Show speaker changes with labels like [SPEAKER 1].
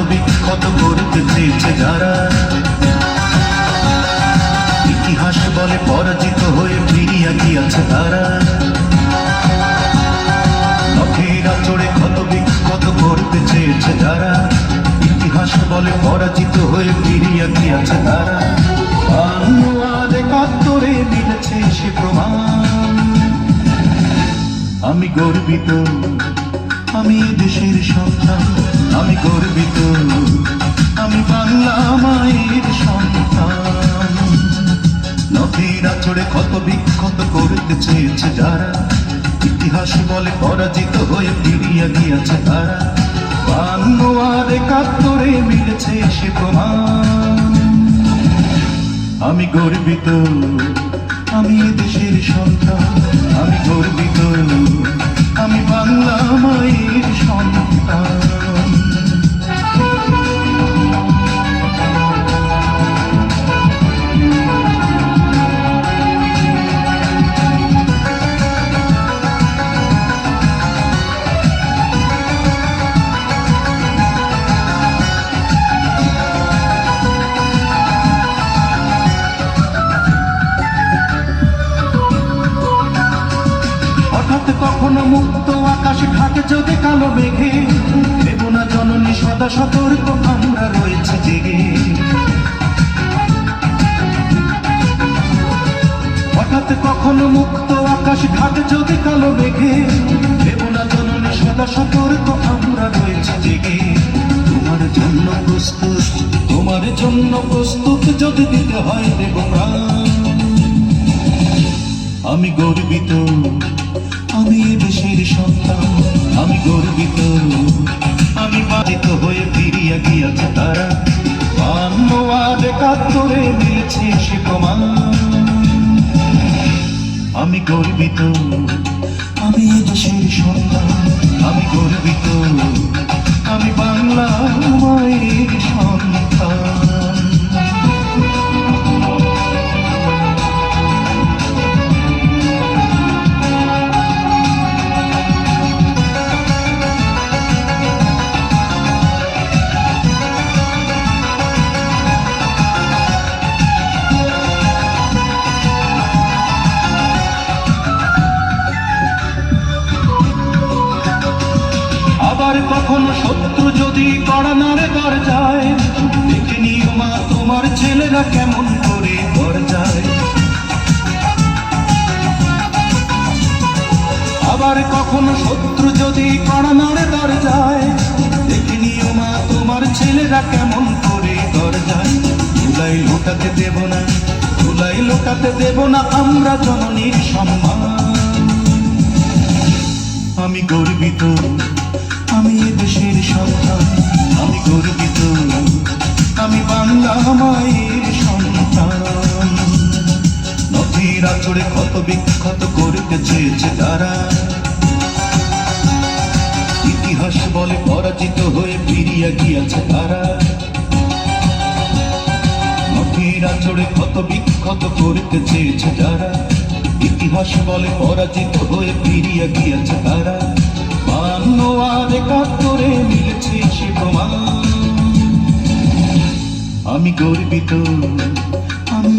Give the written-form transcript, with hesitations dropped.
[SPEAKER 1] বিক্ষত করতে চেয়েছে যারা, ইতিহাস বলে পরাজিত হয়ে ফিরিয়া গিয়াছে তারা। নখেরা চড়ে ক্ষত বিক্ষত করতে চেয়েছে যারা, ইতিহাস বলে পরাজিত হয়ে ফিরিয়া গিয়াছে তারা। বাংলার একাত্তরে মিলেছে সে প্রমাণ। আমি গর্বিত, আমি দেশের সন্তান। আমি গর্বিত, আমি বাংলা মায়ের সন্তান। নদীরা চড়ে ক্ষত বিক্ষত করতে চেয়েছে যারা, ইতিহাস বলে পরাজিত হয়ে ফিরিয়া গিয়েছে তারা। বাংলার একাত্তরে মিলেছে সে প্রমাণ। আমি গর্বিত, আমি দেশের সন্তান। আমি গর্বিত, আমি বাংলা মায়ের সন্তান। কখনো মুক্ত আকাশ ঢাকে যদি কালো মেঘে, দেব না জননী সদা সতর্ক, আমরা রয়েছে জেগে। হঠাৎ কখনো মুক্ত আকাশ ঢাকে যদি কালো মেঘে, দেব না জননী সদা সতর্ক, আমরা রয়েছে জেগে। তোমার জন্য প্রস্তুত, তোমার জন্য প্রস্তুত, যদি দিতে হয় দেব প্রাণ। আমি গর্বিত, আমি দেশের সন্তান। আমি গর্বিত, আমি বাজিত হয়ে ফিরিয়া গিয়াছে তারা। বাংলার একাত্তরে মিলেছে সে প্রমাণ। আমি গর্বিত, আমি দেশের সন্তান। আমি গর্বিত, আমি বাংলা মায়ের সন্তান। কখনো শত্রু যদি কড়া নাড়ে দরজায়, দেখে নিও মা তোমার ছেলেরা কেমন করে দরজায়। আবার কখনো শত্রু যদি কড়া নাড়ে দরজায়, দেখে নিও মা তোমার ছেলেরা কেমন করে দরজায়। ধুলাই লোটাতে দেব না, ধুলাই লোটাতে দেব না আমরা জননীর সম্মান। আমি গর্বিত, আমি দেশের সন্তান। আমি গর্বিত, আমি বাংলা মায়ের সন্তান। নদীরা চড়ে ক্ষত বিক্ষত করতে চেয়েছে যারা, ইতিহাস বলে পরাজিত হয়ে ফিরিয়া গিয়েছে তারা। নদীরা চড়ে ক্ষত বিক্ষত করতে চেয়েছে যারা, ইতিহাস বলে পরাজিত হয়ে ফিরিয়া গিয়েছে তারা। বাংলার একাত্তরে মিলেছে সে প্রমাণ। আমি গর্বিত, আমি